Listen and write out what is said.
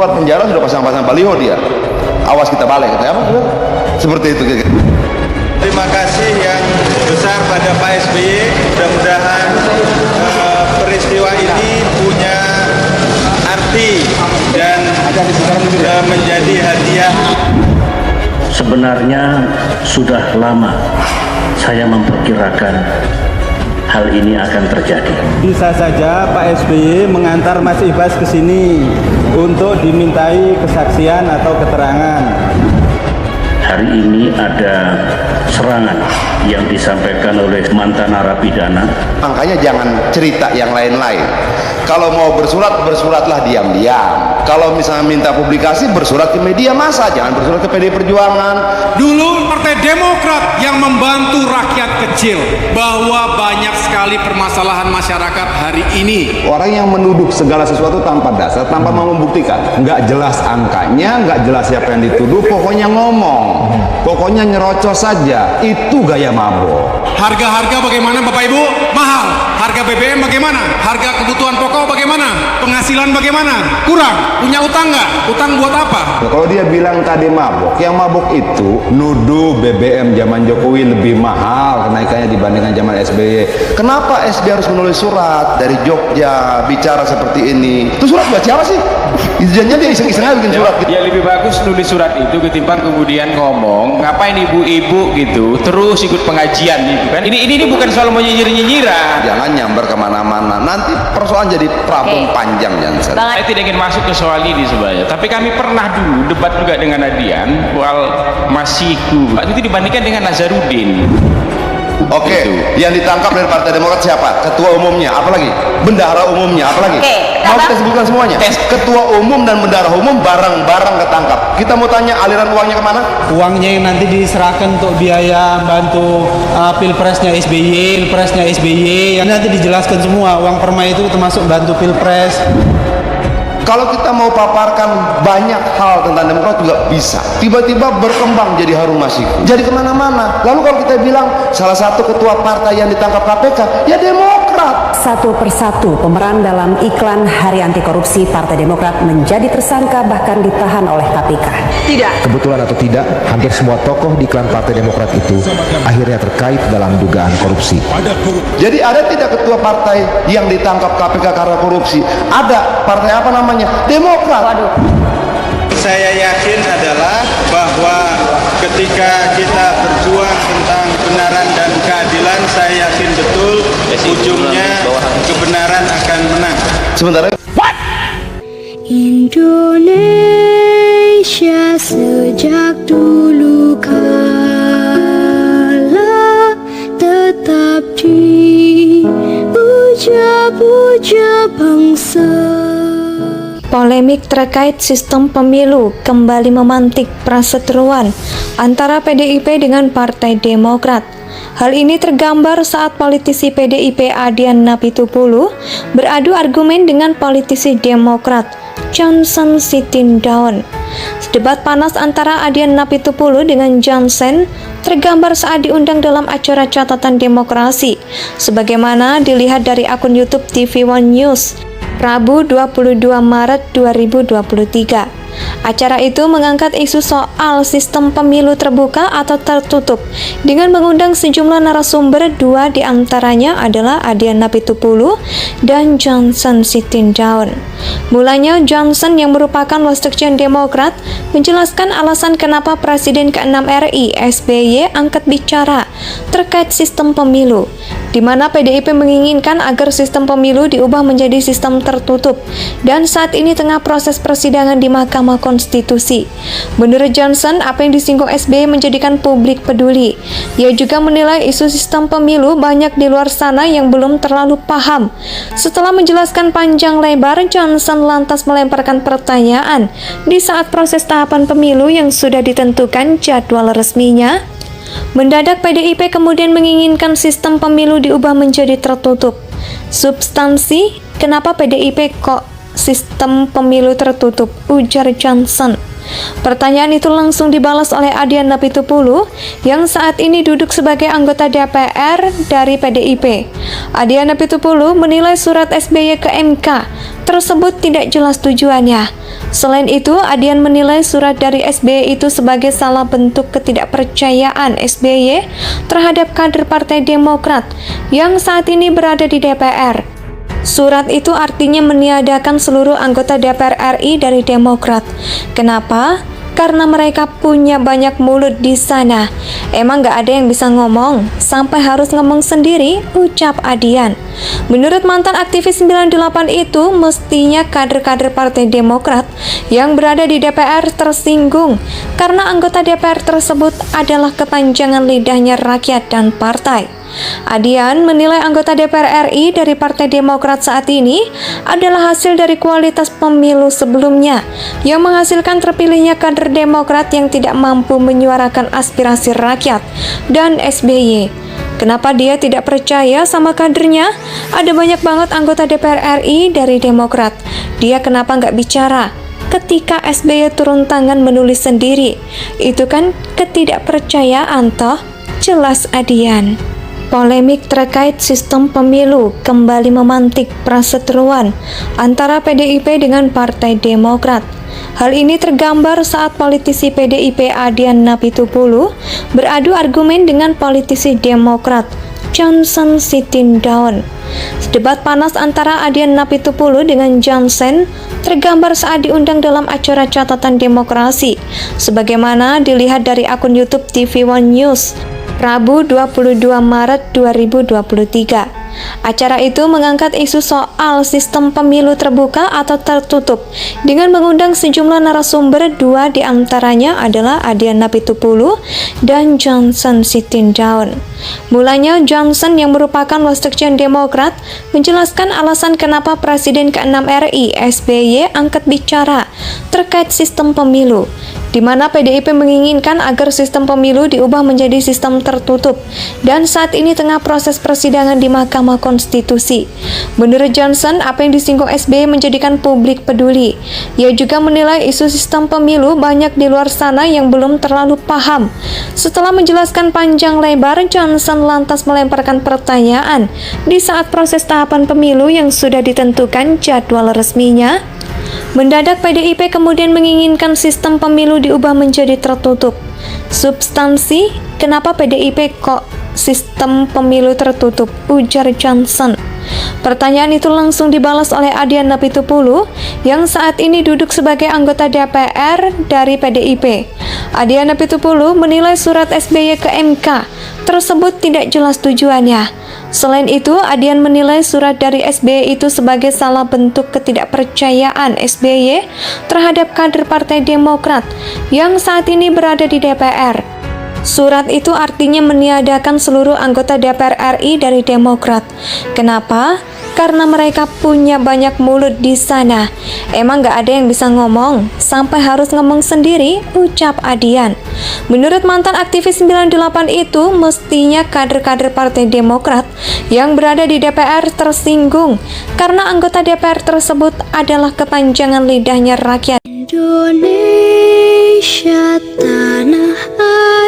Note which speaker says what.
Speaker 1: keluar penjara sudah pasang-pasang baliho dia, awas kita balik, kata apa? Seperti itu.
Speaker 2: Terima kasih yang besar pada Pak SBY. Mudah-mudahan peristiwa ini punya arti dan menjadi hadiah.
Speaker 3: Sebenarnya sudah lama saya memperkirakan hal ini akan terjadi.
Speaker 2: Bisa saja Pak SBY mengantar Mas Ibas ke sini untuk dimintai kesaksian atau keterangan.
Speaker 3: Hari ini ada serangan yang disampaikan oleh mantan narapidana.
Speaker 1: Makanya jangan cerita yang lain-lain. Kalau mau bersurat, bersuratlah diam-diam. Kalau misalnya minta publikasi, bersurat ke media massa, jangan bersurat ke PD Perjuangan.
Speaker 4: Dulu Partai Demokrat yang membantu rakyat kecil, bahwa banyak sekali permasalahan masyarakat hari ini.
Speaker 5: Orang yang menuduh segala sesuatu tanpa dasar, tanpa mau membuktikan, nggak jelas angkanya, nggak jelas siapa yang dituduh, pokoknya ngomong, pokoknya nyerocos saja, itu gaya mabuk.
Speaker 4: Harga-harga bagaimana Bapak Ibu? Mahal. Harga BBM bagaimana? Harga kebutuhan pokok bagaimana? Penghasilan bagaimana? Kurang. Punya utang nggak? Utang buat apa?
Speaker 5: Nah, kalau dia bilang tadi mabuk, yang mabuk itu nuduh BBM zaman Jokowi lebih mahal kenaikannya dibandingkan zaman SBY.
Speaker 1: Kenapa SBY harus menulis surat dari Jogja bicara seperti ini? Itu surat buat siapa sih? Jangan dia iseng-iseng aja bikin surat.
Speaker 6: Ya lebih bagus nulis surat itu ketimbang kemudian ngomong ngapain ibu-ibu gitu terus ikut pengajian gitu kan. Ini bukan soal mau nyinyir-nyinyiran.
Speaker 1: Jangan nyamber kemana-mana, nanti persoalan jadi problem panjang. Jangan.
Speaker 6: Saya tidak ingin masuk ke soal ini sebenarnya, tapi kami pernah dulu debat juga dengan Adian soal Masiku itu dibandingkan dengan Nazarudin.
Speaker 1: Oke, yang ditangkap dari Partai Demokrat siapa? Ketua umumnya, apalagi? Bendahara umumnya, apalagi? Mau kita sebutkan semuanya? Ketua umum dan bendahara umum bareng-bareng ketangkap. Kita mau tanya aliran uangnya kemana?
Speaker 7: Uangnya yang nanti diserahkan untuk biaya bantu pilpresnya SBY, yang nanti dijelaskan semua. Uang permai itu termasuk bantu pilpres.
Speaker 1: Kalau kita mau paparkan banyak hal tentang Demokrat juga bisa. Tiba-tiba berkembang jadi harum masiku, jadi kemana-mana. Lalu kalau kita bilang salah satu ketua partai yang ditangkap KPK, ya Demokrat.
Speaker 8: Satu persatu pemeran dalam iklan Hari Anti Korupsi Partai Demokrat menjadi tersangka bahkan ditahan oleh KPK.
Speaker 9: Tidak. Kebetulan atau tidak, hampir semua tokoh di iklan Partai Demokrat itu akhirnya terkait dalam dugaan korupsi.
Speaker 1: Jadi ada tidak ketua partai yang ditangkap KPK karena korupsi? Ada. Partai apa namanya? Demokrat.
Speaker 2: Saya yakin adalah bahwa ketika kita berjuang tentang kebenaran dan keadilan, saya yakin betul ujungnya kebenaran akan menang.
Speaker 1: Sementara
Speaker 10: Indonesia sejak dulu kala tetap dipuja-puja bangsa.
Speaker 11: Polemik terkait sistem pemilu kembali memantik perseteruan antara PDIP dengan Partai Demokrat. Hal ini tergambar saat politisi PDIP Adian Napitupulu beradu argumen dengan politisi Demokrat Johnson Sitindaun. Debat panas antara Adian Napitupulu dengan Johnson tergambar saat diundang dalam acara catatan demokrasi, sebagaimana dilihat dari akun YouTube TV One News Rabu 22 Maret 2023. Acara itu mengangkat isu soal sistem pemilu terbuka atau tertutup dengan mengundang sejumlah narasumber. Dua di antaranya adalah Adian Napitupulu dan Johnson Sitindaun. Mulanya Johnson yang merupakan Wasekjen Demokrat menjelaskan alasan kenapa Presiden ke-6 RI SBY angkat bicara terkait sistem pemilu, di mana PDIP menginginkan agar sistem pemilu diubah menjadi sistem tertutup dan saat ini tengah proses persidangan di Mahkamah Konstitusi. Menurut Johnson, apa yang disinggung SBY menjadikan publik peduli. Ia juga menilai isu sistem pemilu banyak di luar sana yang belum terlalu paham. Setelah menjelaskan panjang lebar, Johnson lantas melemparkan pertanyaan di saat proses tahapan pemilu yang sudah ditentukan jadwal resminya. Mendadak PDIP kemudian menginginkan sistem pemilu diubah menjadi tertutup. Substansi, kenapa PDIP kok sistem pemilu tertutup? Ujar Johnson. Pertanyaan itu langsung dibalas oleh Adian Napitupulu yang saat ini duduk sebagai anggota DPR dari PDIP. Adian Napitupulu menilai surat SBY ke MK tersebut tidak jelas tujuannya. Selain itu, Adian menilai surat dari SBY itu sebagai salah bentuk ketidakpercayaan SBY terhadap kader Partai Demokrat yang saat ini berada di DPR. Surat itu artinya meniadakan seluruh anggota DPR RI dari Demokrat. Kenapa? Karena mereka punya banyak mulut di sana. Emang gak ada yang bisa ngomong, sampai harus ngomong sendiri, ucap Adian. Menurut mantan aktivis 98 itu, mestinya kader-kader Partai Demokrat yang berada di DPR tersinggung karena anggota DPR tersebut adalah kepanjangan lidahnya rakyat dan partai. Adian menilai anggota DPR RI dari Partai Demokrat saat ini adalah hasil dari kualitas pemilu sebelumnya yang menghasilkan terpilihnya kader Demokrat yang tidak mampu menyuarakan aspirasi rakyat dan SBY. Kenapa dia tidak percaya sama kadernya? Ada banyak banget anggota DPR RI dari Demokrat. Dia kenapa nggak bicara? Ketika SBY turun tangan menulis sendiri, itu kan ketidakpercayaan toh? Jelas Adian. Polemik terkait sistem pemilu kembali memantik perseteruan antara PDIP dengan Partai Demokrat. Hal ini tergambar saat politisi PDIP Adian Napitupulu beradu argumen dengan politisi Demokrat Johnson Sitindaun. Debat panas antara Adian Napitupulu dengan Johnson tergambar saat diundang dalam acara Catatan Demokrasi, sebagaimana dilihat dari akun YouTube TV One News Rabu 22 Maret 2023. Acara itu mengangkat isu soal sistem pemilu terbuka atau tertutup dengan mengundang sejumlah narasumber, dua di antaranya adalah Adian Napitupulu dan Johnson Sitindaun. Mulanya Johnson yang merupakan Wasekjen Demokrat menjelaskan alasan kenapa Presiden ke-6 RI SBY angkat bicara terkait sistem pemilu, di mana PDIP menginginkan agar sistem pemilu diubah menjadi sistem tertutup dan saat ini tengah proses persidangan di Mahkamah Konstitusi. Menurut Johnson, apa yang disinggung SBY menjadikan publik peduli. Ia juga menilai isu sistem pemilu banyak di luar sana yang belum terlalu paham. Setelah menjelaskan panjang lebar, Johnson lantas melemparkan pertanyaan di saat proses tahapan pemilu yang sudah ditentukan jadwal resminya. Mendadak PDIP kemudian menginginkan sistem pemilu diubah menjadi tertutup. Substansi, kenapa PDIP kok sistem pemilu tertutup? Ujar Johnson. Pertanyaan itu langsung dibalas oleh Adian Napitupulu yang saat ini duduk sebagai anggota DPR dari PDIP. Adian Napitupulu menilai surat SBY ke MK tersebut tidak jelas tujuannya. Selain itu, Adian menilai surat dari SBY itu sebagai salah bentuk ketidakpercayaan SBY terhadap kader Partai Demokrat yang saat ini berada di DPR. Surat itu artinya meniadakan seluruh anggota DPR RI dari Demokrat. Kenapa? Karena mereka punya banyak mulut di sana. Emang gak ada yang bisa ngomong, sampai harus ngomong sendiri, ucap Adian. Menurut mantan aktivis 98 itu, mestinya kader-kader Partai Demokrat yang berada di DPR tersinggung karena anggota DPR tersebut adalah kepanjangan lidahnya rakyat.
Speaker 10: Indonesia tanah air.